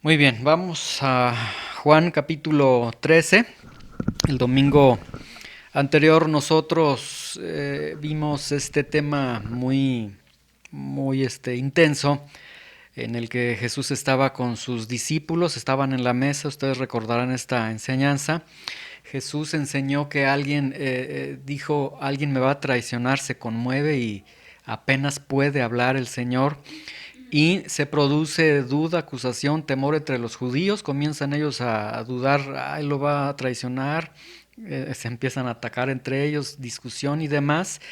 Muy bien, vamos a Juan capítulo 13. El domingo anterior nosotros vimos este tema muy intenso en el que Jesús estaba con sus discípulos, estaban en la mesa, ustedes recordarán esta enseñanza. Jesús enseñó que dijo, alguien me va a traicionar, se conmueve y apenas puede hablar el Señor. Y se produce duda, acusación, temor entre los judíos, comienzan ellos a dudar, él lo va a traicionar, se empiezan a atacar entre ellos, discusión y demás,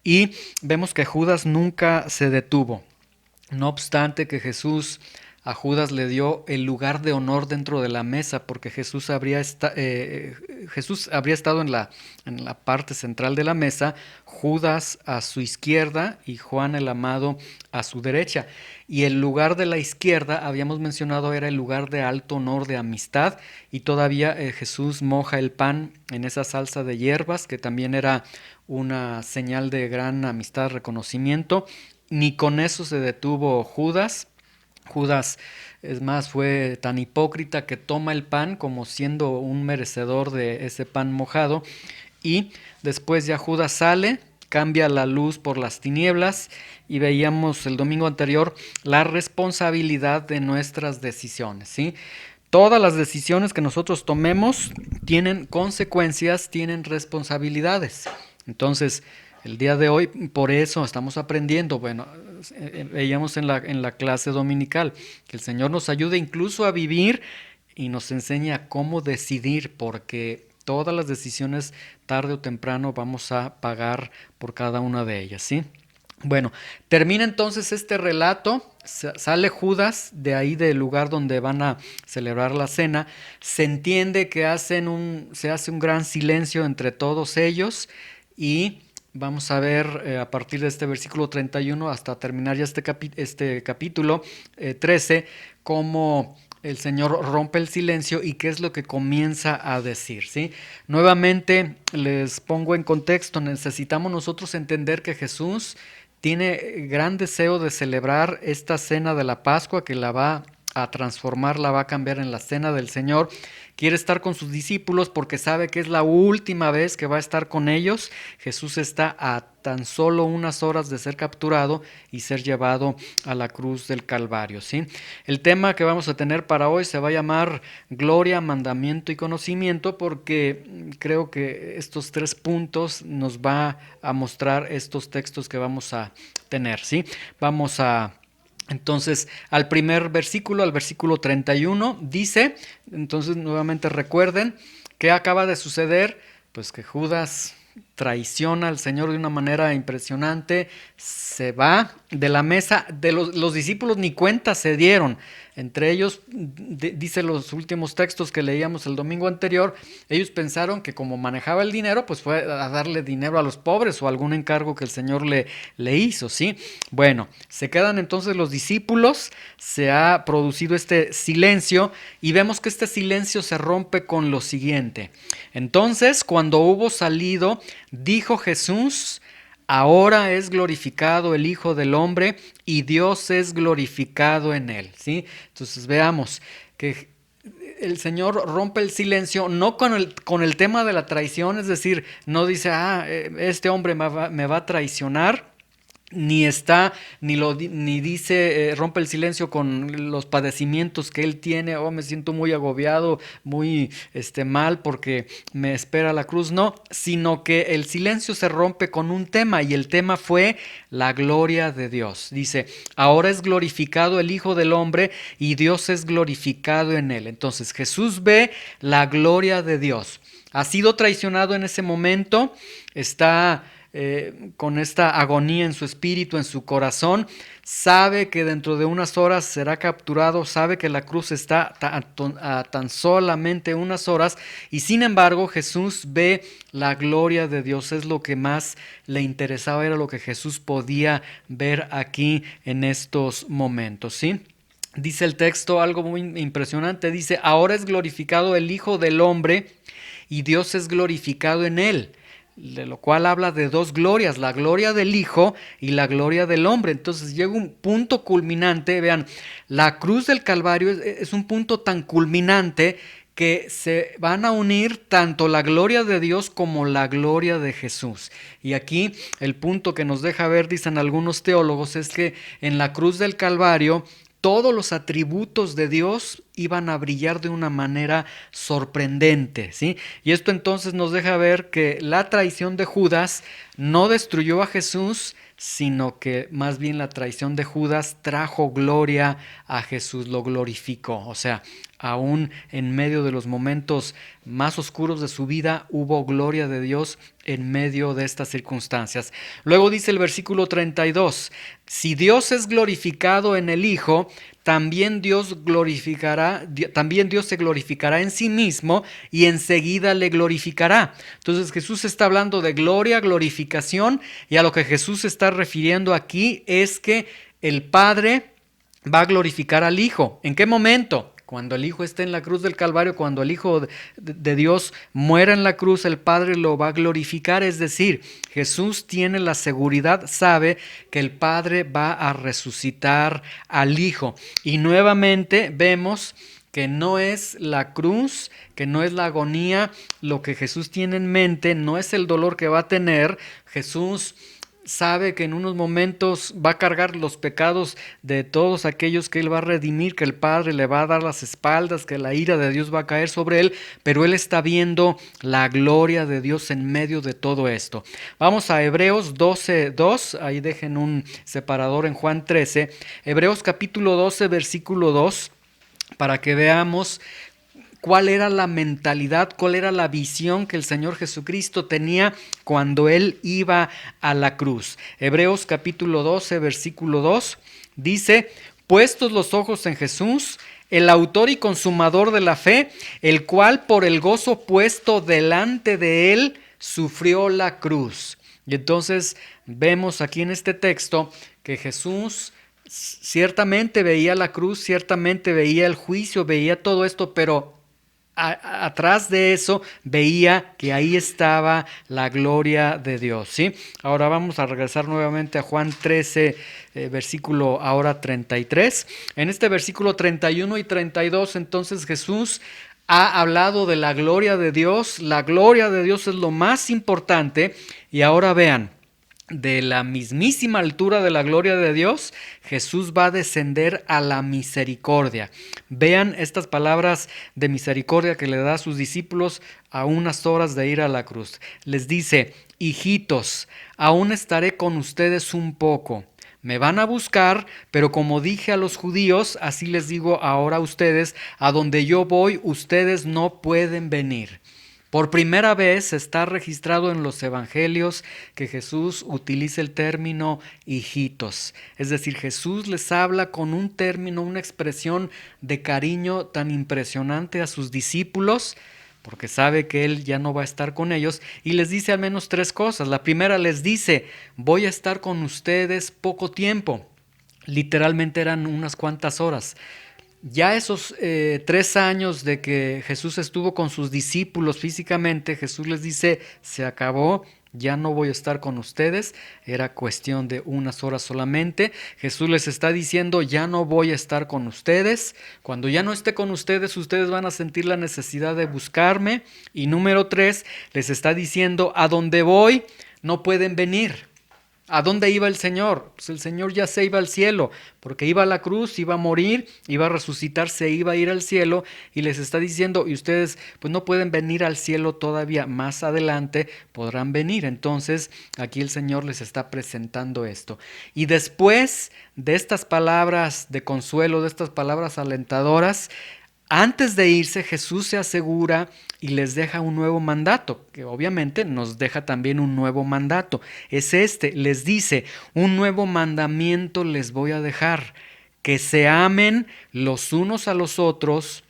y vemos que Judas nunca se detuvo. No obstante que a Judas le dio el lugar de honor dentro de la mesa, porque Jesús habría estado en la parte central de la mesa, Judas a su izquierda y Juan el amado a su derecha. Y el lugar de la izquierda, habíamos mencionado, era el lugar de alto honor, de amistad, y todavía Jesús moja el pan en esa salsa de hierbas, que también era una señal de gran amistad, reconocimiento. Ni con eso se detuvo Judas. Judas, es más, fue tan hipócrita que toma el pan como siendo un merecedor de ese pan mojado. Y después ya Judas sale, cambia la luz por las tinieblas y veíamos el domingo anterior la responsabilidad de nuestras decisiones, ¿sí? Todas las decisiones que nosotros tomemos tienen consecuencias, tienen responsabilidades. Entonces, el día de hoy, por eso estamos aprendiendo, bueno, veíamos en la clase dominical, que el Señor nos ayude incluso a vivir y nos enseña cómo decidir, porque todas las decisiones, tarde o temprano, vamos a pagar por cada una de ellas, ¿sí? Bueno, termina entonces este relato, sale Judas de ahí del lugar donde van a celebrar la cena, se entiende que se hace un gran silencio entre todos ellos y vamos a ver a partir de este versículo 31 hasta terminar ya este capítulo 13, cómo el Señor rompe el silencio y qué es lo que comienza a decir, ¿sí? Nuevamente les pongo en contexto, necesitamos nosotros entender que Jesús tiene gran deseo de celebrar esta cena de la Pascua, que la va a transformar, la va a cambiar en la cena del Señor. Quiere estar con sus discípulos porque sabe que es la última vez que va a estar con ellos. Jesús está a tan solo unas horas de ser capturado y ser llevado a la cruz del Calvario, ¿sí? El tema que vamos a tener para hoy se va a llamar Gloria, Mandamiento y Conocimiento, porque creo que estos tres puntos nos va a mostrar estos textos que vamos a tener, ¿sí? Vamos a entonces, al primer versículo, al versículo 31, dice, entonces nuevamente recuerden, ¿qué acaba de suceder? Pues que Judas traiciona al Señor de una manera impresionante, se va de la mesa, los discípulos ni cuenta se dieron, entre ellos, dice los últimos textos que leíamos el domingo anterior, ellos pensaron que como manejaba el dinero, pues fue a darle dinero a los pobres o algún encargo que el Señor le hizo, ¿sí? Bueno, se quedan entonces los discípulos, se ha producido este silencio y vemos que este silencio se rompe con lo siguiente. Entonces, cuando hubo salido, dijo Jesús: ahora es glorificado el Hijo del Hombre y Dios es glorificado en él, ¿sí? Entonces veamos que el Señor rompe el silencio no con el tema de la traición, es decir, no dice, este hombre me va a traicionar, ni dice, rompe el silencio con los padecimientos que él tiene, me siento muy agobiado, muy mal porque me espera la cruz, no, sino que el silencio se rompe con un tema y el tema fue la gloria de Dios. Dice, ahora es glorificado el Hijo del Hombre y Dios es glorificado en él. Entonces Jesús ve la gloria de Dios. Ha sido traicionado en ese momento, está con esta agonía en su espíritu, en su corazón, sabe que dentro de unas horas será capturado, sabe que la cruz está a tan solamente unas horas y sin embargo Jesús ve la gloria de Dios, es lo que más le interesaba, era lo que Jesús podía ver aquí en estos momentos, ¿sí? Dice el texto algo muy impresionante, dice, ahora es glorificado el Hijo del Hombre y Dios es glorificado en él. de lo cual habla de dos glorias, la gloria del Hijo y la gloria del hombre. Entonces llega un punto culminante, vean, la cruz del Calvario es un punto tan culminante que se van a unir tanto la gloria de Dios como la gloria de Jesús. Y aquí el punto que nos deja ver, dicen algunos teólogos, es que en la cruz del Calvario todos los atributos de Dios iban a brillar de una manera sorprendente, ¿sí? Y esto entonces nos deja ver que la traición de Judas no destruyó a Jesús, sino que más bien la traición de Judas trajo gloria a Jesús, lo glorificó. O sea, aún en medio de los momentos más oscuros de su vida, hubo gloria de Dios en medio de estas circunstancias. Luego dice el versículo 32, si Dios es glorificado en el Hijo, también Dios se glorificará en sí mismo y enseguida le glorificará. Entonces Jesús está hablando de gloria, glorificación, y a lo que Jesús se está refiriendo aquí es que el Padre va a glorificar al Hijo. ¿En qué momento? Cuando el Hijo esté en la cruz del Calvario, cuando el Hijo de Dios muera en la cruz, el Padre lo va a glorificar. Es decir, Jesús tiene la seguridad, sabe que el Padre va a resucitar al Hijo. Y nuevamente vemos que no es la cruz, que no es la agonía, lo que Jesús tiene en mente, no es el dolor que va a tener. Jesús sabe que en unos momentos va a cargar los pecados de todos aquellos que Él va a redimir, que el Padre le va a dar las espaldas, que la ira de Dios va a caer sobre Él, pero Él está viendo la gloria de Dios en medio de todo esto. Vamos a Hebreos 12:2, ahí dejen un separador en Juan 13, Hebreos capítulo 12, versículo 2, para que veamos cuál era la mentalidad, cuál era la visión que el Señor Jesucristo tenía cuando Él iba a la cruz. Hebreos capítulo 12, versículo 2, dice, puestos los ojos en Jesús, el autor y consumador de la fe, el cual por el gozo puesto delante de Él, sufrió la cruz. Y entonces vemos aquí en este texto que Jesús ciertamente veía la cruz, ciertamente veía el juicio, veía todo esto, pero atrás de eso veía que ahí estaba la gloria de Dios, ¿sí? Ahora vamos a regresar nuevamente a Juan 13, versículo ahora 33. En este versículo 31 y 32, entonces Jesús ha hablado de la gloria de Dios. La gloria de Dios es lo más importante. Y ahora vean, de la mismísima altura de la gloria de Dios, Jesús va a descender a la misericordia. Vean estas palabras de misericordia que le da a sus discípulos a unas horas de ir a la cruz. Les dice, hijitos, aún estaré con ustedes un poco. Me van a buscar, pero como dije a los judíos, así les digo ahora a ustedes, a donde yo voy, ustedes no pueden venir. Por primera vez está registrado en los evangelios que Jesús utiliza el término hijitos. Es decir, Jesús les habla con un término, una expresión de cariño tan impresionante a sus discípulos, porque sabe que Él ya no va a estar con ellos, y les dice al menos tres cosas. La primera les dice, voy a estar con ustedes poco tiempo. Literalmente eran unas cuantas horas. Ya esos 3 años de que Jesús estuvo con sus discípulos físicamente, Jesús les dice, se acabó, ya no voy a estar con ustedes, era cuestión de unas horas solamente. Jesús les está diciendo, ya no voy a estar con ustedes, cuando ya no esté con ustedes, ustedes van a sentir la necesidad de buscarme. Y número 3, les está diciendo, a donde voy, no pueden venir. ¿A dónde iba el Señor? Pues el Señor ya se iba al cielo, porque iba a la cruz, iba a morir, iba a resucitar, se iba a ir al cielo, y les está diciendo, y ustedes pues no pueden venir al cielo todavía, más adelante podrán venir. Entonces aquí el Señor les está presentando esto. Y después de estas palabras de consuelo, de estas palabras alentadoras, antes de irse, Jesús se asegura y les deja un nuevo mandato, que obviamente nos deja también un nuevo mandato. Es este, les dice, un nuevo mandamiento les voy a dejar, que se amen los unos a los otros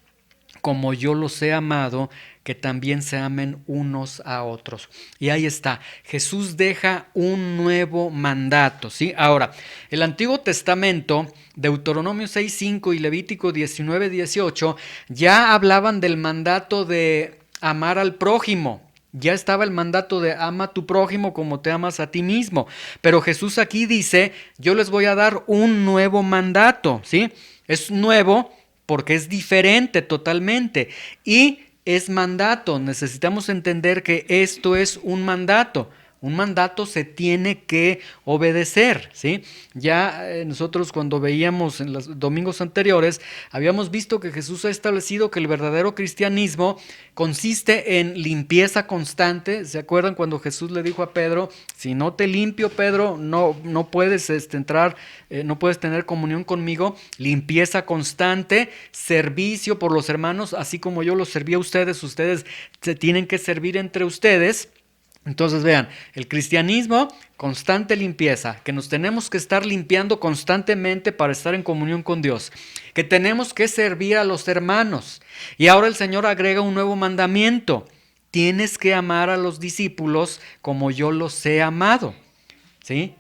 como yo los he amado, que también se amen unos a otros. Y ahí está, Jesús deja un nuevo mandato, ¿sí? Ahora, el Antiguo Testamento, Deuteronomio 6:5 y Levítico 19:18, ya hablaban del mandato de amar al prójimo. Ya estaba el mandato de ama a tu prójimo como te amas a ti mismo. Pero Jesús aquí dice, yo les voy a dar un nuevo mandato, ¿sí? Es nuevo porque es diferente totalmente. Y es mandato. Necesitamos entender que esto es un mandato. Un mandato se tiene que obedecer, ¿sí? Ya nosotros cuando veíamos en los domingos anteriores, habíamos visto que Jesús ha establecido que el verdadero cristianismo consiste en limpieza constante. ¿Se acuerdan cuando Jesús le dijo a Pedro, si no te limpio, Pedro, no puedes entrar, no puedes tener comunión conmigo? Limpieza constante, servicio por los hermanos, así como yo los serví a ustedes, ustedes se tienen que servir entre ustedes. Entonces vean, el cristianismo, constante limpieza, que nos tenemos que estar limpiando constantemente para estar en comunión con Dios, que tenemos que servir a los hermanos. Y ahora el Señor agrega un nuevo mandamiento: tienes que amar a los discípulos como yo los he amado, ¿sí?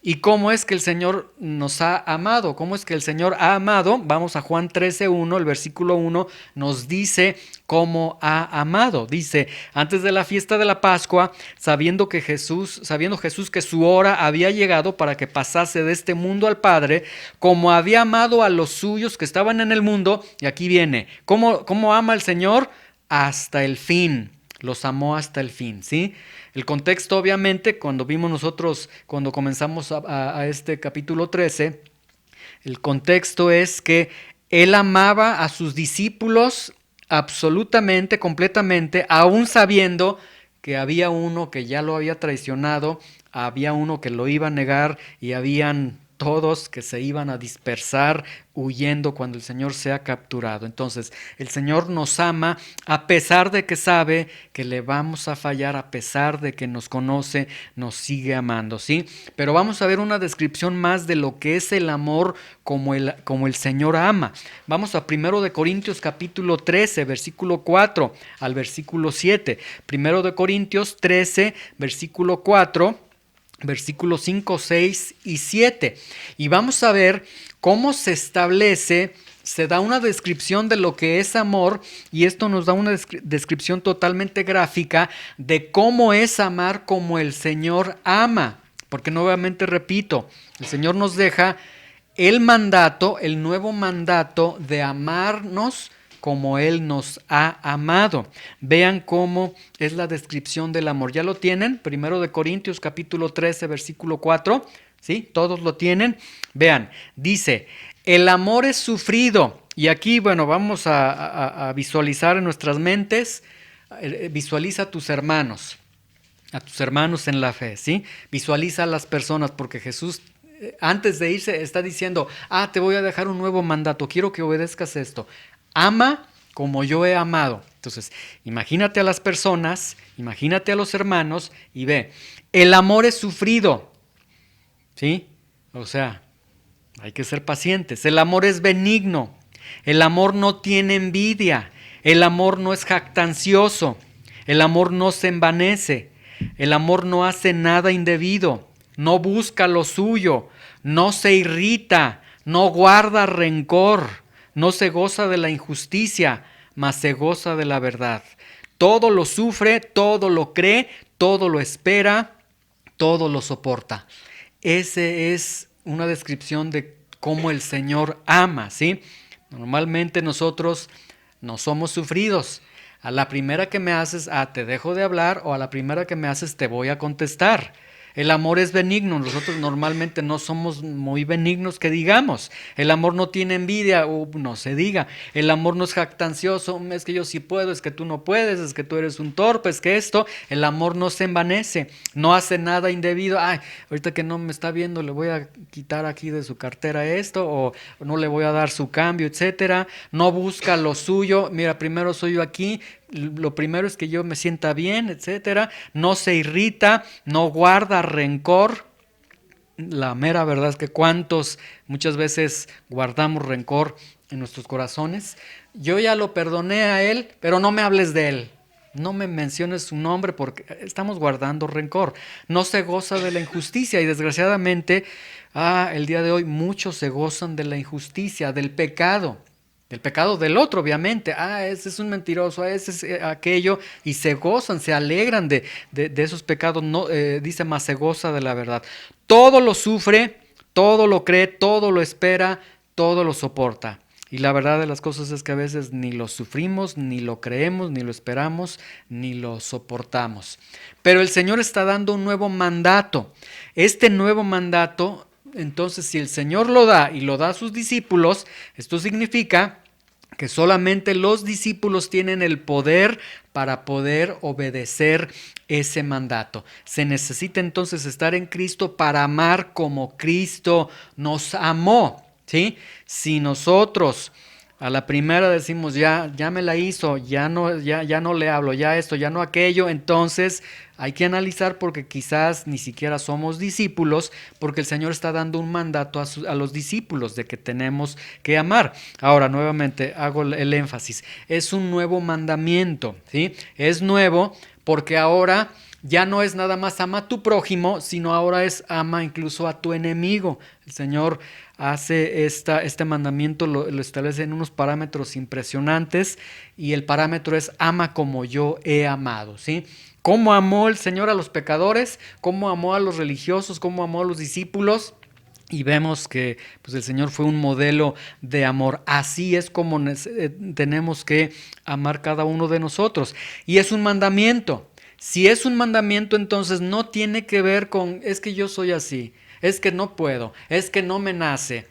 ¿Y cómo es que el Señor nos ha amado? ¿Cómo es que el Señor ha amado? Vamos a Juan 13:1, el versículo 1 nos dice cómo ha amado. Dice, antes de la fiesta de la Pascua, sabiendo Jesús que su hora había llegado para que pasase de este mundo al Padre, como había amado a los suyos que estaban en el mundo, y aquí viene, ¿cómo ama el Señor? Hasta el fin. Los amó hasta el fin, ¿sí? El contexto, obviamente, cuando vimos nosotros, cuando comenzamos a este capítulo 13, el contexto es que Él amaba a sus discípulos absolutamente, completamente, aún sabiendo que había uno que ya lo había traicionado, había uno que lo iba a negar y habían todos que se iban a dispersar huyendo cuando el Señor sea capturado. Entonces, el Señor nos ama a pesar de que sabe que le vamos a fallar, a pesar de que nos conoce, nos sigue amando, ¿sí? Pero vamos a ver una descripción más de lo que es el amor como el Señor ama. Vamos a 1 de Corintios capítulo 13, versículo 4 al versículo 7. 1 de Corintios 13, versículo 4. Versículos 5, 6 y 7. Y vamos a ver cómo se da una descripción de lo que es amor, y esto nos da una descripción totalmente gráfica de cómo es amar como el Señor ama. Porque nuevamente repito, el Señor nos deja el mandato, el nuevo mandato de amarnos como Él nos ha amado. Vean cómo es la descripción del amor. ¿Ya lo tienen? 1 de Corintios capítulo 13, versículo 4. ¿Sí? ¿Todos lo tienen? Vean, dice, el amor es sufrido. Y aquí, bueno, vamos a visualizar en nuestras mentes, visualiza a tus hermanos en la fe, ¿sí? Visualiza a las personas, porque Jesús antes de irse está diciendo, te voy a dejar un nuevo mandato, quiero que obedezcas esto. Ama como yo he amado. Entonces, imagínate a las personas, imagínate a los hermanos y ve, el amor es sufrido, ¿sí? O sea, hay que ser pacientes. El amor es benigno, el amor no tiene envidia, el amor no es jactancioso, el amor no se envanece, el amor no hace nada indebido, no busca lo suyo, no se irrita, no guarda rencor, no se goza de la injusticia, mas se goza de la verdad. Todo lo sufre, todo lo cree, todo lo espera, todo lo soporta. Esa es una descripción de cómo el Señor ama, ¿sí? Normalmente nosotros no somos sufridos. A la primera que me haces, te dejo de hablar, o a la primera que me haces te voy a contestar. El amor es benigno, nosotros normalmente no somos muy benignos que digamos. El amor no tiene envidia, no se diga. El amor no es jactancioso, es que yo sí puedo, es que tú no puedes, es que tú eres un torpe, es que esto. El amor no se envanece, no hace nada indebido. Ahorita que no me está viendo le voy a quitar aquí de su cartera esto, o no le voy a dar su cambio, etcétera. No busca lo suyo, mira, primero soy yo aquí, lo primero es que yo me sienta bien, etcétera. No se irrita, no guarda rencor. La mera verdad es que muchas veces guardamos rencor en nuestros corazones. Yo ya lo perdoné a él, pero no me hables de él. No me menciones su nombre porque estamos guardando rencor. No se goza de la injusticia, y desgraciadamente, el día de hoy muchos se gozan de la injusticia, del pecado. del pecado del otro, obviamente. Ese es un mentiroso, ese es aquello, y se gozan, se alegran de esos pecados. No, dice más, se goza de la verdad. Todo lo sufre, todo lo cree, todo lo espera, todo lo soporta. Y la verdad de las cosas es que a veces ni lo sufrimos, ni lo creemos, ni lo esperamos, ni lo soportamos. Pero el Señor está dando un nuevo mandato. Este nuevo mandato, entonces, si el Señor lo da y lo da a sus discípulos, esto significa que solamente los discípulos tienen el poder para poder obedecer ese mandato. Se necesita entonces estar en Cristo para amar como Cristo nos amó, ¿sí? Si nosotros a la primera decimos, ya me la hizo, ya no le hablo, ya esto, ya no aquello, entonces hay que analizar porque quizás ni siquiera somos discípulos, porque el Señor está dando un mandato a los discípulos de que tenemos que amar. Ahora, nuevamente hago el énfasis, es un nuevo mandamiento, ¿sí? Es nuevo porque ahora ya no es nada más ama a tu prójimo, sino ahora es ama incluso a tu enemigo. El Señor hace este mandamiento, lo establece en unos parámetros impresionantes, y el parámetro es ama como yo he amado, ¿sí? ¿Cómo amó el Señor a los pecadores? ¿Cómo amó a los religiosos? ¿Cómo amó a los discípulos? Y vemos que pues, el Señor fue un modelo de amor. Así es como tenemos que amar cada uno de nosotros. Y es un mandamiento. Si es un mandamiento, entonces no tiene que ver con, es que yo soy así, es que no puedo, es que no me nace.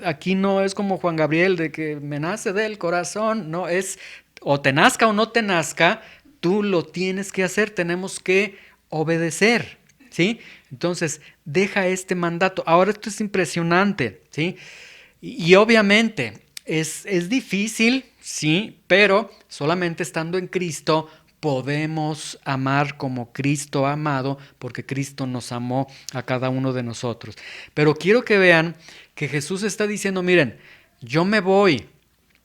Aquí no es como Juan Gabriel de que me nace del corazón, no, es o te nazca o no te nazca, tú lo tienes que hacer, tenemos que obedecer, ¿sí? Entonces, deja este mandato. Ahora esto es impresionante, ¿sí? Y obviamente es difícil, sí, pero solamente estando en Cristo podemos amar como Cristo ha amado, porque Cristo nos amó a cada uno de nosotros. Pero quiero que vean que Jesús está diciendo, miren, yo me voy,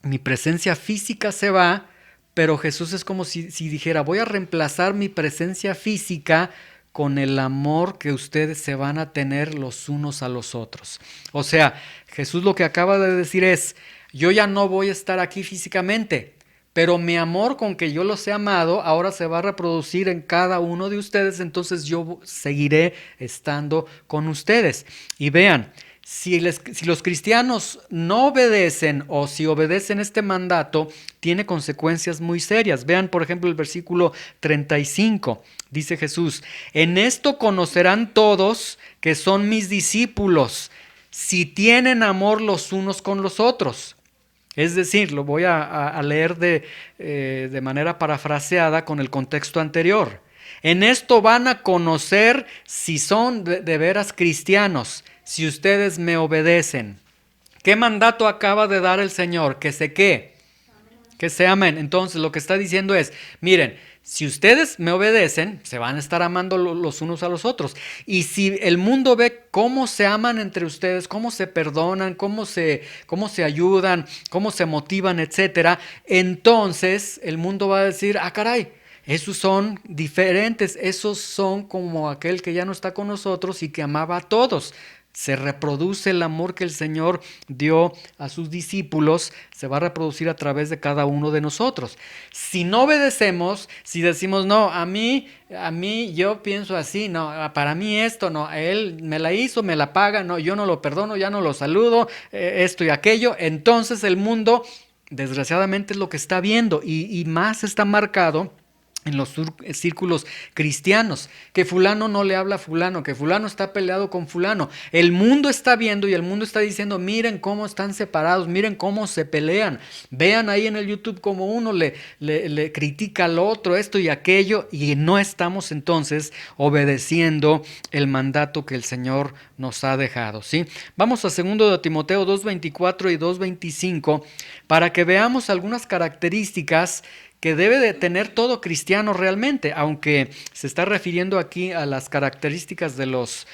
mi presencia física se va, pero Jesús es como si dijera, voy a reemplazar mi presencia física con el amor que ustedes se van a tener los unos a los otros. O sea, Jesús lo que acaba de decir es, yo ya no voy a estar aquí físicamente, pero mi amor con que yo los he amado ahora se va a reproducir en cada uno de ustedes, entonces yo seguiré estando con ustedes. Y vean, si los cristianos no obedecen o si obedecen este mandato, tiene consecuencias muy serias. Vean, por ejemplo, el versículo 35. Dice Jesús, en esto conocerán todos que son mis discípulos, si tienen amor los unos con los otros. Es decir, lo voy a leer de manera parafraseada con el contexto anterior. En esto van a conocer si son de veras cristianos, si ustedes me obedecen. ¿Qué mandato acaba de dar el Señor? Que se qué, que se amen. Entonces lo que está diciendo es, miren, si ustedes me obedecen, se van a estar amando los unos a los otros. Y si el mundo ve cómo se aman entre ustedes, cómo se perdonan, cómo se ayudan, cómo se motivan, etcétera, entonces el mundo va a decir, caray, esos son diferentes, esos son como aquel que ya no está con nosotros y que amaba a todos. Se reproduce el amor que el Señor dio a sus discípulos, se va a reproducir a través de cada uno de nosotros. Si no obedecemos, si decimos, no, a mí yo pienso así, no, para mí esto, no, él me la hizo, me la paga, no, yo no lo perdono, ya no lo saludo, esto y aquello, entonces el mundo, desgraciadamente, es lo que está viendo y más está marcado en los círculos cristianos, que fulano no le habla a fulano, que fulano está peleado con fulano. El mundo está viendo y el mundo está diciendo, miren cómo están separados, miren cómo se pelean. Vean ahí en el YouTube cómo uno le critica al otro, esto y aquello, y no estamos entonces obedeciendo el mandato que el Señor nos ha dejado, ¿sí? Vamos a 2 de Timoteo 2:24 y 2:25 para que veamos algunas características que debe de tener todo cristiano realmente, aunque se está refiriendo aquí a las características de los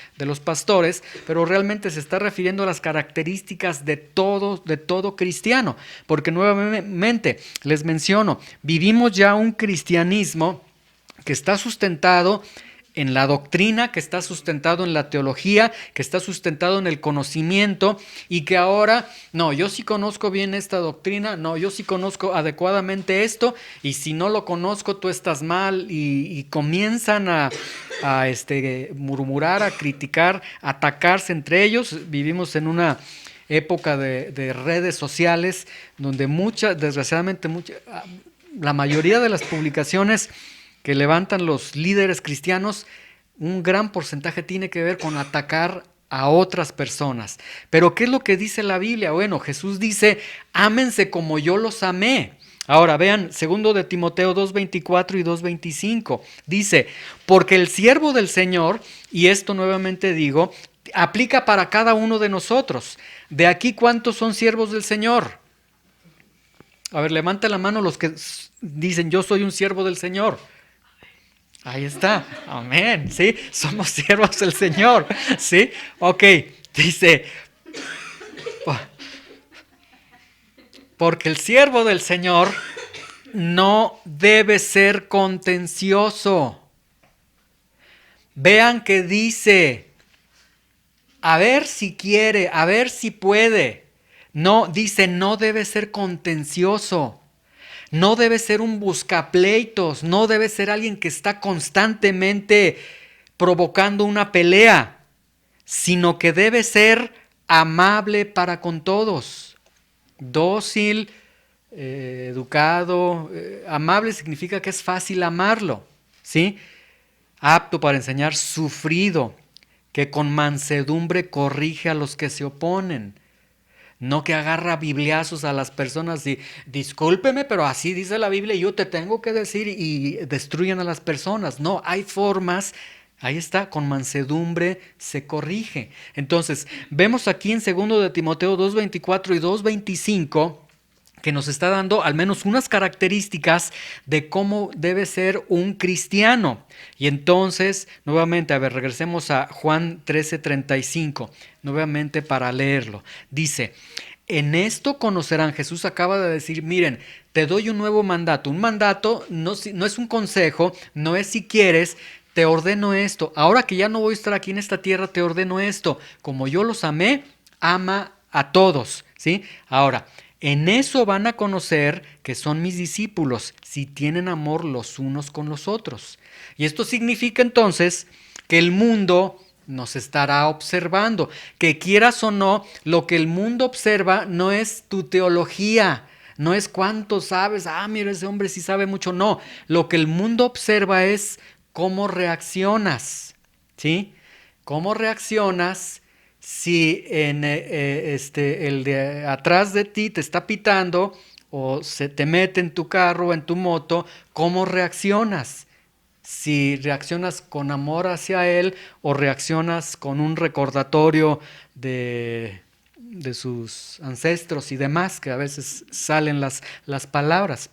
pastores, pero realmente se está refiriendo a las características de todo cristiano, porque nuevamente les menciono, vivimos ya un cristianismo que está sustentado en la doctrina, que está sustentado en la teología, que está sustentado en el conocimiento, y que ahora, no, yo sí conozco bien esta doctrina, no, yo sí conozco adecuadamente esto, y si no lo conozco, tú estás mal, y comienzan a murmurar, a criticar, a atacarse entre ellos. Vivimos en una época de redes sociales donde desgraciadamente, la mayoría de las publicaciones que levantan los líderes cristianos, un gran porcentaje tiene que ver con atacar a otras personas. Pero ¿qué es lo que dice la Biblia? Bueno, Jesús dice, ámense como yo los amé. Ahora vean, segundo de Timoteo 2:24 y 2:25, dice, porque el siervo del Señor, y esto nuevamente digo, aplica para cada uno de nosotros. De aquí, ¿cuántos son siervos del Señor? A ver, levanta la mano los que dicen, yo soy un siervo del Señor. Ahí está, amén, ¿sí? Somos siervos del Señor, ¿sí? Ok, dice, porque el siervo del Señor no debe ser contencioso. Vean que dice, a ver si quiere, a ver si puede. No, dice, no debe ser contencioso. No debe ser un buscapleitos, no debe ser alguien que está constantemente provocando una pelea, sino que debe ser amable para con todos, dócil, educado. Amable significa que es fácil amarlo, ¿sí? Apto para enseñar, sufrido, que con mansedumbre corrige a los que se oponen. No que agarra bibliazos a las personas y discúlpeme, pero así dice la Biblia y yo te tengo que decir, y destruyen a las personas. No, hay formas, ahí está, con mansedumbre se corrige. Entonces, vemos aquí en 2 de Timoteo 2:24 y 2:25 que nos está dando al menos unas características de cómo debe ser un cristiano. Y entonces, nuevamente, a ver, regresemos a Juan 13:35, nuevamente para leerlo. Dice, en esto conocerán, Jesús acaba de decir, miren, te doy un nuevo mandato. Un mandato no es un consejo, no es si quieres, te ordeno esto. Ahora que ya no voy a estar aquí en esta tierra, te ordeno esto. Como yo los amé, ama a todos, ¿sí? Ahora, en eso van a conocer que son mis discípulos, si tienen amor los unos con los otros. Y esto significa entonces que el mundo nos estará observando. Que quieras o no, lo que el mundo observa no es tu teología, no es cuánto sabes, mira, ese hombre sí sabe mucho. No, lo que el mundo observa es cómo reaccionas, ¿sí? ¿Cómo reaccionas? Si el de atrás de ti te está pitando o se te mete en tu carro o en tu moto, ¿cómo reaccionas? Si reaccionas con amor hacia él o reaccionas con un recordatorio de sus ancestros y demás, que a veces salen las palabras.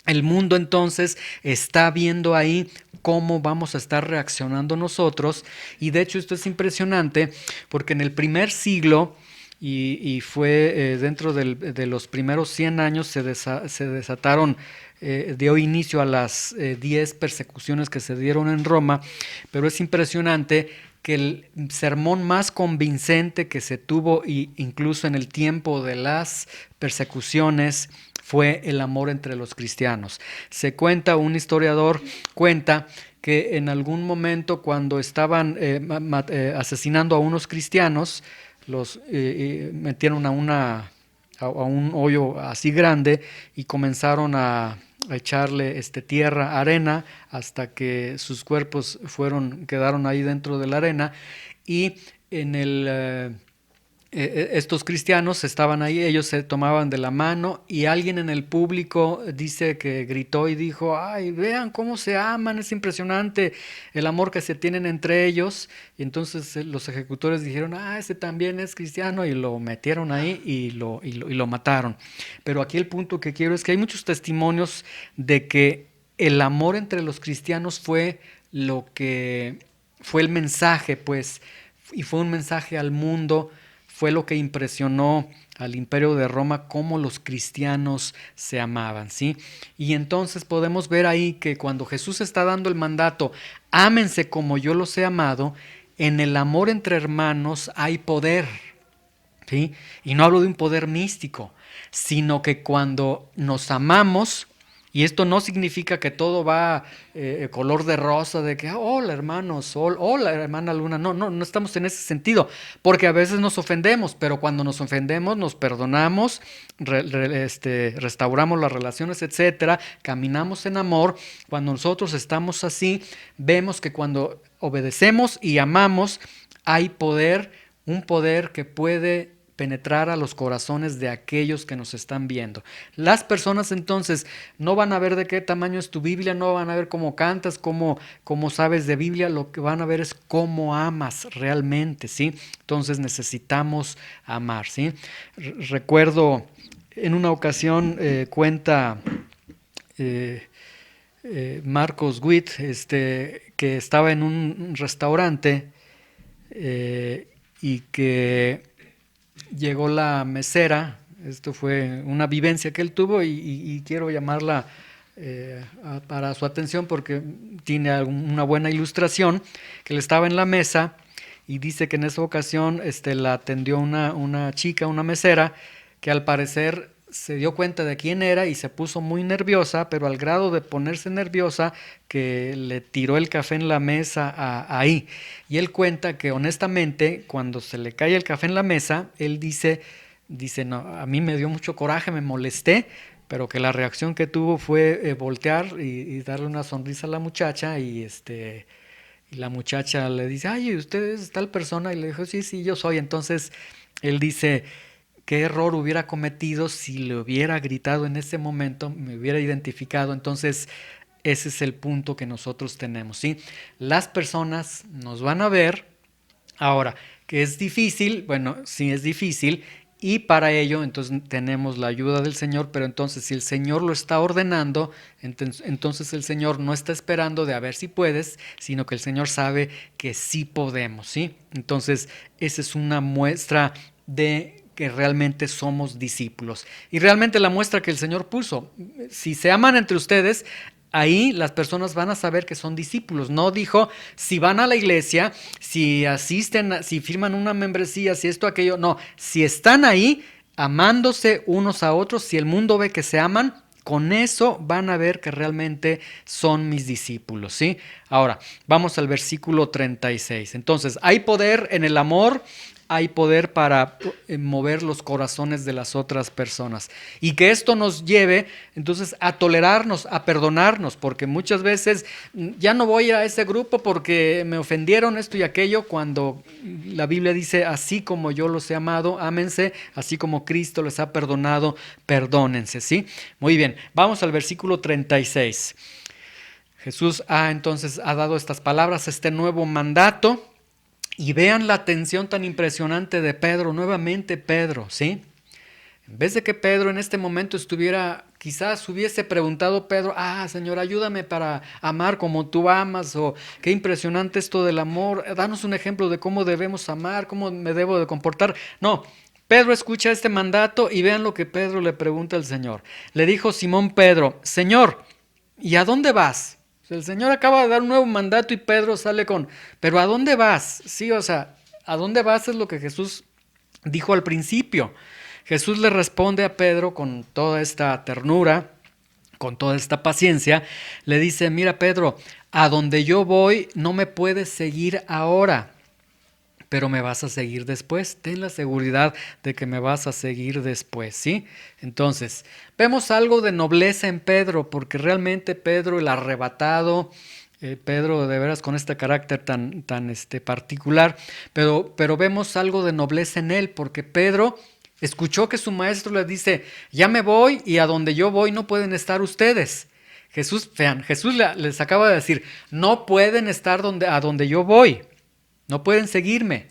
El mundo entonces está viendo ahí cómo vamos a estar reaccionando nosotros, y de hecho esto es impresionante porque en el primer siglo y fue dentro de los primeros 100 años se desataron, dio inicio a las 10 persecuciones que se dieron en Roma, pero es impresionante que el sermón más convincente que se tuvo, incluso en el tiempo de las persecuciones, fue el amor entre los cristianos. Se cuenta, un historiador cuenta que en algún momento cuando estaban asesinando a unos cristianos, los metieron a un hoyo así grande y comenzaron a echarle tierra, arena, hasta que sus cuerpos quedaron ahí dentro de la arena, y en estos cristianos estaban ahí, ellos se tomaban de la mano y alguien en el público dice que gritó y dijo, ay, vean cómo se aman, es impresionante el amor que se tienen entre ellos. Y entonces los ejecutores dijeron, ese también es cristiano, y lo metieron ahí y lo mataron. Pero aquí el punto que quiero es que hay muchos testimonios de que el amor entre los cristianos fue lo que fue el mensaje, pues, y fue un mensaje al mundo. Fue lo que impresionó al imperio de Roma, cómo los cristianos se amaban, ¿sí? Y entonces podemos ver ahí que cuando Jesús está dando el mandato, ámense como yo los he amado, en el amor entre hermanos hay poder, ¿sí? Y no hablo de un poder místico, sino que cuando nos amamos, y esto no significa que todo va color de rosa, de que, hola hermano Sol, hola hermana Luna, no estamos en ese sentido, porque a veces nos ofendemos, pero cuando nos ofendemos nos perdonamos, restauramos las relaciones, etcétera, caminamos en amor. Cuando nosotros estamos así, vemos que cuando obedecemos y amamos, hay poder, un poder que puede penetrar a los corazones de aquellos que nos están viendo. Las personas entonces no van a ver de qué tamaño es tu Biblia, no van a ver cómo cantas, cómo sabes de Biblia, lo que van a ver es cómo amas realmente, ¿sí? Entonces necesitamos amar, ¿sí? Recuerdo en una ocasión cuenta Marcos Witt, que estaba en un restaurante y que llegó la mesera. Esto fue una vivencia que él tuvo y quiero llamarla para su atención porque tiene una buena ilustración, que él estaba en la mesa y dice que en esa ocasión la atendió una chica, una mesera, que al parecer se dio cuenta de quién era y se puso muy nerviosa, pero al grado de ponerse nerviosa que le tiró el café en la mesa ahí. Y él cuenta que honestamente cuando se le cae el café en la mesa, él dice, no, a mí me dio mucho coraje, me molesté, pero que la reacción que tuvo fue voltear y darle una sonrisa a la muchacha y la muchacha le dice, ay, ¿usted es tal persona? Y le dijo, sí, yo soy. Entonces él dice, qué error hubiera cometido si le hubiera gritado en ese momento, me hubiera identificado. Entonces ese es el punto que nosotros tenemos, ¿sí? Las personas nos van a ver. Ahora, que es difícil, bueno, sí es difícil, y para ello entonces tenemos la ayuda del Señor, pero entonces si el Señor lo está ordenando, entonces el Señor no está esperando de a ver si puedes, sino que el Señor sabe que sí podemos, ¿sí? Entonces esa es una muestra de que realmente somos discípulos. Y realmente la muestra que el Señor puso, si se aman entre ustedes, ahí las personas van a saber que son discípulos. No dijo si van a la iglesia, si asisten, si firman una membresía, si esto, aquello. No, si están ahí amándose unos a otros, si el mundo ve que se aman, con eso van a ver que realmente son mis discípulos, ¿sí? Ahora, vamos al versículo 36. Entonces, hay poder en el amor, hay poder para mover los corazones de las otras personas. Y que esto nos lleve entonces a tolerarnos, a perdonarnos, porque muchas veces ya no voy a ese grupo porque me ofendieron esto y aquello, cuando la Biblia dice, así como yo los he amado, ámense, así como Cristo les ha perdonado, perdónense, ¿sí? Muy bien, vamos al versículo 36. Jesús entonces ha dado estas palabras, este nuevo mandato. Y vean la atención tan impresionante de Pedro, nuevamente Pedro, ¿sí? En vez de que Pedro en este momento quizás hubiese preguntado Pedro, Señor, ayúdame para amar como tú amas, o qué impresionante esto del amor, danos un ejemplo de cómo debemos amar, cómo me debo de comportar. No, Pedro escucha este mandato y vean lo que Pedro le pregunta al Señor. Le dijo Simón Pedro, Señor, ¿y a dónde vas? El Señor acaba de dar un nuevo mandato y Pedro sale pero ¿a dónde vas? Sí, o sea, ¿a dónde vas? Es lo que Jesús dijo al principio. Jesús le responde a Pedro con toda esta ternura, con toda esta paciencia, le dice, mira Pedro, a donde yo voy no me puedes seguir ahora, pero me vas a seguir después. Ten la seguridad de que me vas a seguir después, ¿sí? Entonces, vemos algo de nobleza en Pedro, porque realmente Pedro, el arrebatado, Pedro de veras con este carácter tan particular, pero vemos algo de nobleza en él, porque Pedro escuchó que su maestro le dice, ya me voy y a donde yo voy no pueden estar ustedes. Jesús les acaba de decir, no pueden estar a donde yo voy. No pueden seguirme.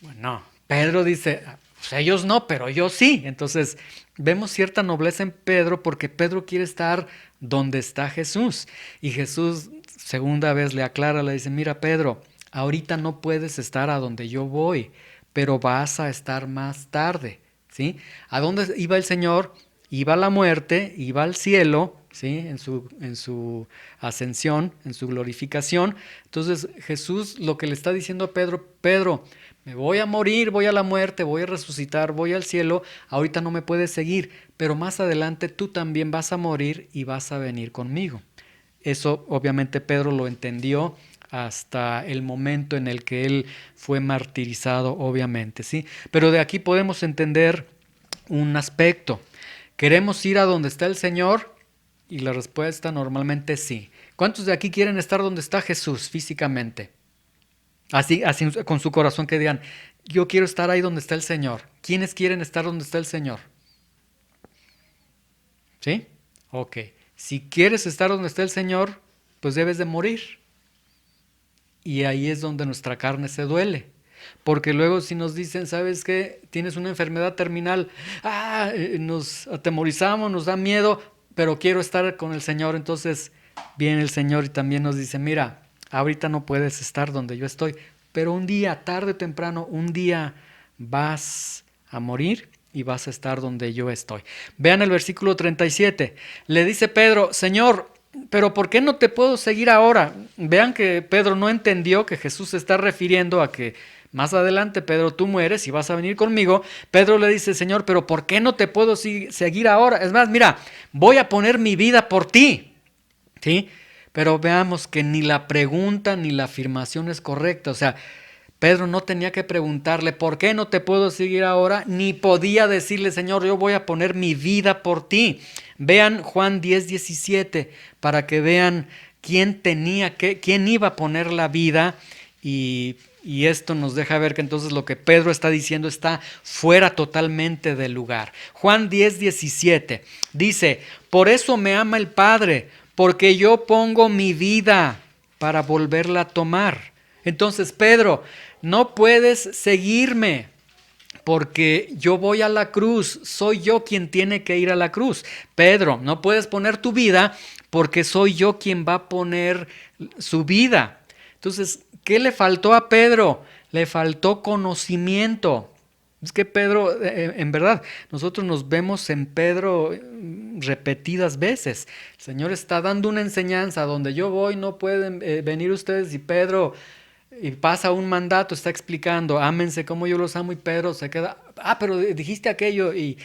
Bueno, Pedro dice, pues ellos no, pero yo sí. Entonces vemos cierta nobleza en Pedro porque Pedro quiere estar donde está Jesús. Y Jesús segunda vez le aclara, le dice, mira Pedro, ahorita no puedes estar a donde yo voy, pero vas a estar más tarde. ¿sí? ¿A dónde iba el Señor? Iba a la muerte, iba al cielo, ¿sí? En su ascensión, en su glorificación. Entonces Jesús lo que le está diciendo a Pedro: Pedro, me voy a morir, voy a la muerte, voy a resucitar, voy al cielo, ahorita no me puedes seguir, pero más adelante tú también vas a morir y vas a venir conmigo. Eso obviamente Pedro lo entendió hasta el momento en el que él fue martirizado, obviamente, ¿sí? Pero de aquí podemos entender un aspecto. ¿Queremos ir a donde está el Señor? Y la respuesta normalmente es sí. ¿Cuántos de aquí quieren estar donde está Jesús físicamente? Así con su corazón, que digan: yo quiero estar ahí donde está el Señor. ¿Quiénes quieren estar donde está el Señor? ¿Sí? Ok. Si quieres estar donde está el Señor, pues debes de morir. Y ahí es donde nuestra carne se duele. Porque luego si nos dicen: ¿sabes qué? Tienes una enfermedad terminal. Nos atemorizamos, nos da miedo, pero quiero estar con el Señor. Entonces viene el Señor y también nos dice: mira, ahorita no puedes estar donde yo estoy, pero un día, tarde o temprano, un día vas a morir y vas a estar donde yo estoy. Vean el versículo 37. Le dice Pedro: Señor, pero ¿por qué no te puedo seguir ahora? Vean que Pedro no entendió que Jesús se está refiriendo a que más adelante, Pedro, tú mueres y vas a venir conmigo. Pedro le dice: Señor, pero ¿por qué no te puedo seguir ahora? Es más, mira, voy a poner mi vida por ti. ¿Sí? Pero veamos que ni la pregunta ni la afirmación es correcta. O sea, Pedro no tenía que preguntarle: ¿por qué no te puedo seguir ahora? Ni podía decirle: Señor, yo voy a poner mi vida por ti. Vean Juan 10:17 para que vean quién iba a poner la vida, y esto nos deja ver que entonces lo que Pedro está diciendo está fuera totalmente del lugar. Juan 10:17 dice: por eso me ama el Padre, porque yo pongo mi vida para volverla a tomar. Entonces, Pedro, no puedes seguirme porque yo voy a la cruz, soy yo quien tiene que ir a la cruz. Pedro, no puedes poner tu vida porque soy yo quien va a poner su vida. Entonces, ¿qué le faltó a Pedro? Le faltó conocimiento. Es que Pedro, en verdad, nosotros nos vemos en Pedro repetidas veces. El Señor está dando una enseñanza: donde yo voy no pueden venir ustedes, y Pedro, y pasa un mandato, está explicando: ámense como yo los amo, y Pedro se queda: pero dijiste aquello, y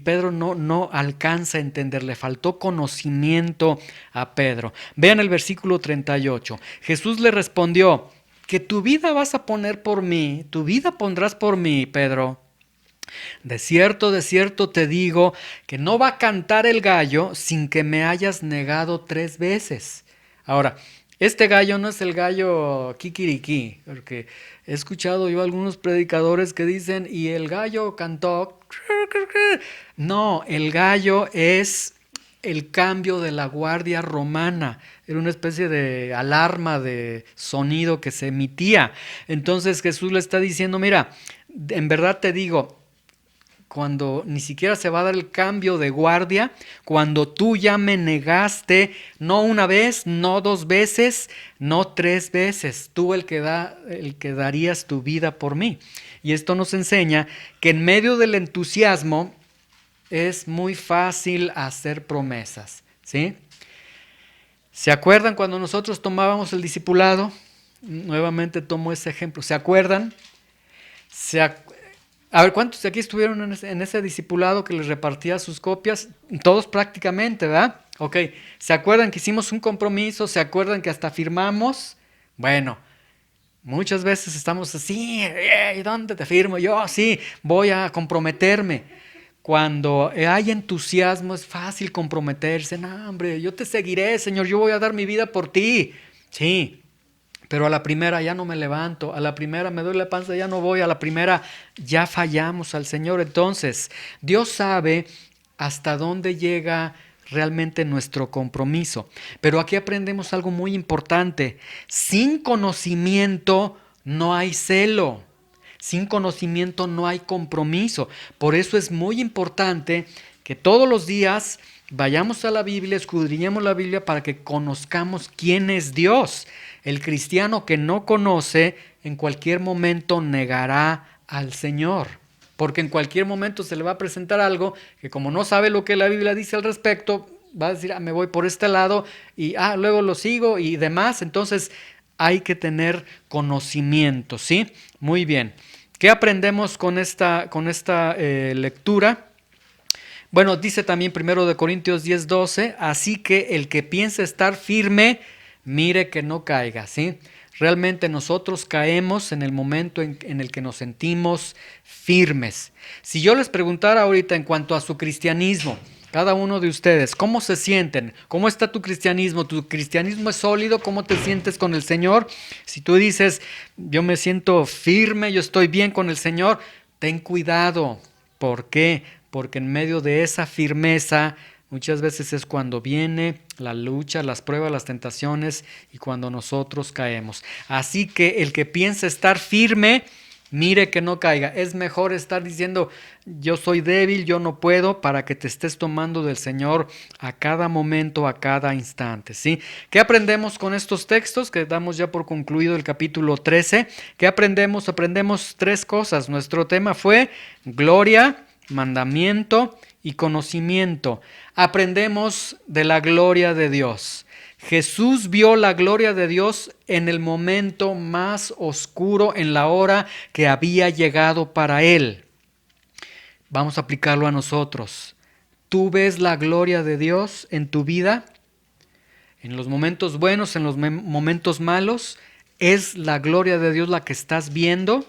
Pedro no alcanza a entender, le faltó conocimiento a Pedro. Vean el versículo 38. Jesús le respondió: que tu vida vas a poner por mí, tu vida pondrás por mí, Pedro. De cierto te digo que no va a cantar el gallo sin que me hayas negado 3 veces. Ahora, este gallo no es el gallo kikiriki, porque he escuchado yo a algunos predicadores que dicen: y el gallo cantó. No, el gallo es el cambio de la guardia romana. Era una especie de alarma de sonido que se emitía. Entonces Jesús le está diciendo: mira, en verdad te digo, cuando ni siquiera se va a dar el cambio de guardia, cuando tú ya me negaste, no una vez, no 2 veces, no 3 veces, tú el que darías tu vida por mí. Y esto nos enseña que en medio del entusiasmo es muy fácil hacer promesas, ¿sí? ¿Se acuerdan cuando nosotros tomábamos el discipulado? Nuevamente tomo ese ejemplo. ¿Se acuerdan? A ver, ¿cuántos de aquí estuvieron en ese discipulado que les repartía sus copias? Todos prácticamente, ¿verdad? Ok, ¿se acuerdan que hicimos un compromiso? ¿Se acuerdan que hasta firmamos? Bueno, muchas veces estamos así: ¿dónde te firmo? Yo sí, voy a comprometerme. Cuando hay entusiasmo es fácil comprometerse. No, hombre, yo te seguiré, Señor, yo voy a dar mi vida por ti. Sí. Pero a la primera ya no me levanto, a la primera me duele la panza, ya no voy, a la primera ya fallamos al Señor. Entonces, Dios sabe hasta dónde llega realmente nuestro compromiso. Pero aquí aprendemos algo muy importante: sin conocimiento no hay celo, sin conocimiento no hay compromiso. Por eso es muy importante que todos los días vayamos a la Biblia, escudriñemos la Biblia para que conozcamos quién es Dios. El cristiano que no conoce en cualquier momento negará al Señor. porque en cualquier momento se le va a presentar algo que como no sabe lo que la Biblia dice al respecto, va a decir, me voy por este lado y luego lo sigo y demás. Entonces hay que tener conocimiento, ¿sí? Muy bien. ¿Qué aprendemos con esta lectura? Bueno, dice también 1 Corintios 10:12, así que el que piensa estar firme, mire que no caiga, ¿sí? Realmente nosotros caemos en el momento en el que nos sentimos firmes. Si yo les preguntara ahorita en cuanto a su cristianismo, cada uno de ustedes, ¿cómo se sienten? ¿Cómo está tu cristianismo? ¿Tu cristianismo es sólido? ¿Cómo te sientes con el Señor? Si tú dices, yo me siento firme, yo estoy bien con el Señor, ten cuidado. ¿Por qué? Porque en medio de esa firmeza muchas veces es cuando viene la lucha, las pruebas, las tentaciones y cuando nosotros caemos. Así que el que piensa estar firme, mire que no caiga. Es mejor estar diciendo, yo soy débil, yo no puedo, para que te estés tomando del Señor a cada momento, a cada instante, ¿sí? ¿Qué aprendemos con estos textos? Que damos ya por concluido el capítulo 13. ¿Qué aprendemos? Aprendemos 3 cosas. Nuestro tema fue gloria, mandamiento y conocimiento. Aprendemos de la gloria de Dios. Jesús vio la gloria de Dios en el momento más oscuro, en la hora que había llegado para él. Vamos a aplicarlo a nosotros. ¿Tú ves la gloria de Dios en tu vida? En los momentos buenos, en los momentos malos, ¿es la gloria de Dios la que estás viendo?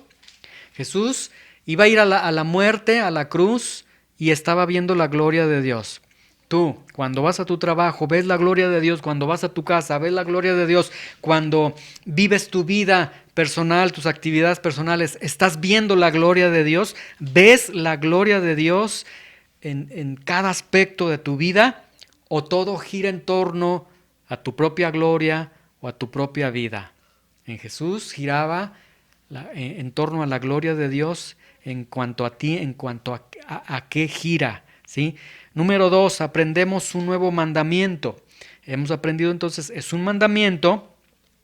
Jesús iba a ir a la muerte, a la cruz, y estaba viendo la gloria de Dios. Tú, cuando vas a tu trabajo, ves la gloria de Dios. Cuando vas a tu casa, ves la gloria de Dios. Cuando vives tu vida personal, tus actividades personales, ¿estás viendo la gloria de Dios? ¿Ves la gloria de Dios en cada aspecto de tu vida? ¿O todo gira en torno a tu propia gloria o a tu propia vida? En Jesús giraba en torno a la gloria de Dios en cuanto a ti, en cuanto a qué gira, ¿sí? Número 2, aprendemos un nuevo mandamiento. Hemos aprendido entonces, es un mandamiento,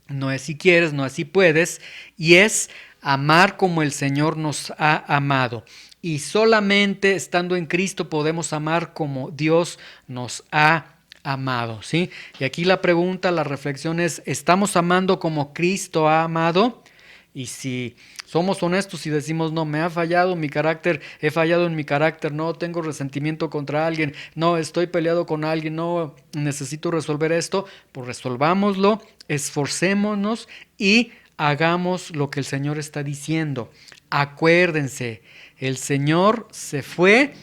no es si quieres, no es si puedes, y es amar como el Señor nos ha amado. Y solamente estando en Cristo podemos amar como Dios nos ha amado, ¿sí? Y aquí la pregunta, la reflexión es, ¿estamos amando como Cristo ha amado? Y si somos honestos y decimos, no, me ha fallado mi carácter, he fallado en mi carácter, no tengo resentimiento contra alguien, no estoy peleado con alguien, no necesito resolver esto, pues resolvámoslo, esforcémonos y hagamos lo que el Señor está diciendo. Acuérdense, el Señor se fue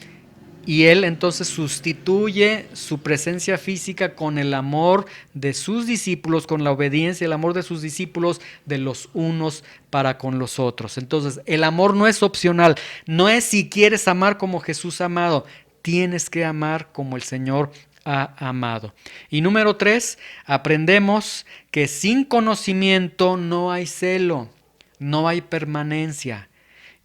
y Él entonces sustituye su presencia física con el amor de sus discípulos, con la obediencia, el amor de sus discípulos, de los unos para con los otros. Entonces, el amor no es opcional, no es si quieres amar como Jesús ha amado, tienes que amar como el Señor ha amado. Y número 3, aprendemos que sin conocimiento no hay celo, no hay permanencia.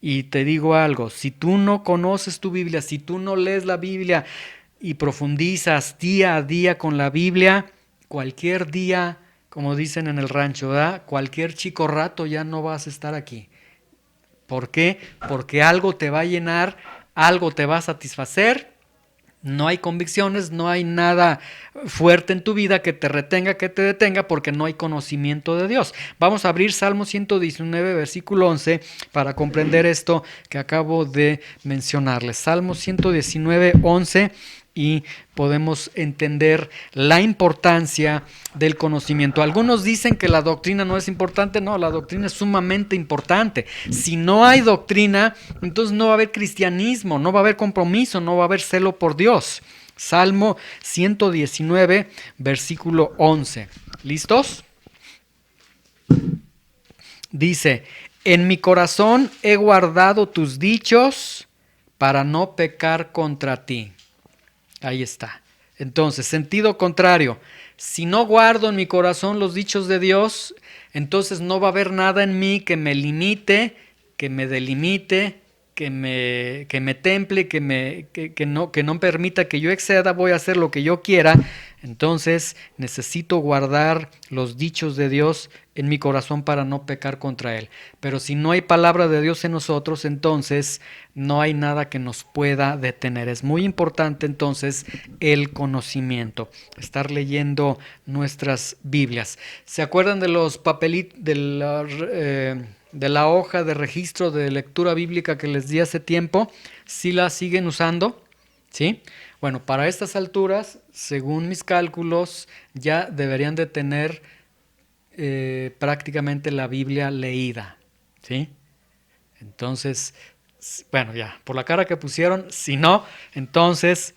Y te digo algo, si tú no conoces tu Biblia, si tú no lees la Biblia y profundizas día a día con la Biblia, cualquier día, como dicen en el rancho, ¿verdad? Cualquier chico rato ya no vas a estar aquí. ¿Por qué? Porque algo te va a llenar, algo te va a satisfacer. No hay convicciones, no hay nada fuerte en tu vida que te retenga, que te detenga, porque no hay conocimiento de Dios. Vamos a abrir Salmo 119, versículo 11, para comprender esto que acabo de mencionarles. Salmo 119, 11, y podemos entender la importancia del conocimiento. Algunos dicen que la doctrina no es importante. No, la doctrina es sumamente importante. Si no hay doctrina, entonces no va a haber cristianismo, no va a haber compromiso, no va a haber celo por Dios. Salmo 119, versículo 11. ¿Listos? Dice, en mi corazón he guardado tus dichos para no pecar contra ti. Ahí está. Entonces, sentido contrario. Si no guardo en mi corazón los dichos de Dios, entonces no va a haber nada en mí que me limite, que me delimite, que me temple, que no permita que yo exceda. Voy a hacer lo que yo quiera. Entonces necesito guardar los dichos de Dios en mi corazón para no pecar contra Él. Pero si no hay palabra de Dios en nosotros, entonces no hay nada que nos pueda detener. Es muy importante entonces el conocimiento, estar leyendo nuestras Biblias. ¿Se acuerdan de los papelitos, de la hoja de registro de lectura bíblica que les di hace tiempo? ¿Sí la siguen usando? ¿Sí? Bueno, para estas alturas, según mis cálculos, ya deberían de tener prácticamente la Biblia leída, ¿sí? Entonces, bueno, ya, por la cara que pusieron, si no, entonces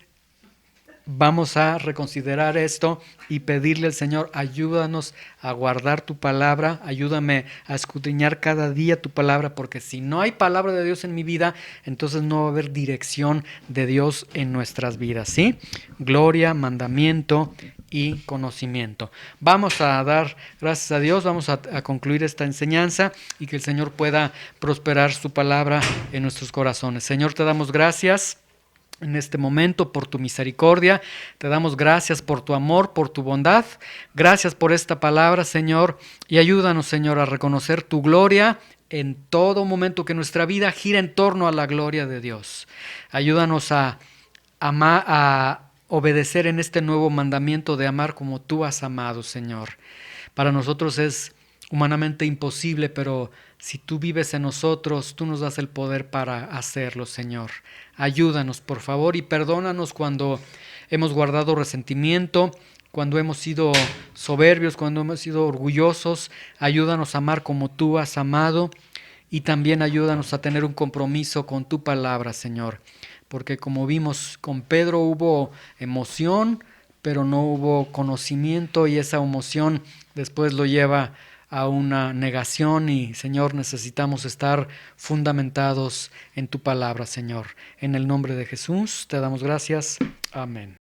vamos a reconsiderar esto y pedirle al Señor, ayúdanos a guardar tu palabra, ayúdame a escudriñar cada día tu palabra, porque si no hay palabra de Dios en mi vida, entonces no va a haber dirección de Dios en nuestras vidas, ¿sí? Gloria, mandamiento y conocimiento. Vamos a dar gracias a Dios, vamos a concluir esta enseñanza y que el Señor pueda prosperar su palabra en nuestros corazones. Señor, te damos gracias en este momento por tu misericordia, te damos gracias por tu amor, por tu bondad, gracias por esta palabra, Señor, y ayúdanos, Señor, a reconocer tu gloria en todo momento, que nuestra vida gira en torno a la gloria de Dios. Ayúdanos a obedecer en este nuevo mandamiento de amar como tú has amado, Señor. Para nosotros es humanamente imposible, pero si tú vives en nosotros, tú nos das el poder para hacerlo, Señor. Ayúdanos, por favor, y perdónanos cuando hemos guardado resentimiento, cuando hemos sido soberbios, cuando hemos sido orgullosos. Ayúdanos a amar como tú has amado y también ayúdanos a tener un compromiso con tu palabra, Señor. Porque como vimos con Pedro hubo emoción, pero no hubo conocimiento, y esa emoción después lo lleva a una negación, y Señor, necesitamos estar fundamentados en tu palabra, Señor. En el nombre de Jesús te damos gracias. Amén.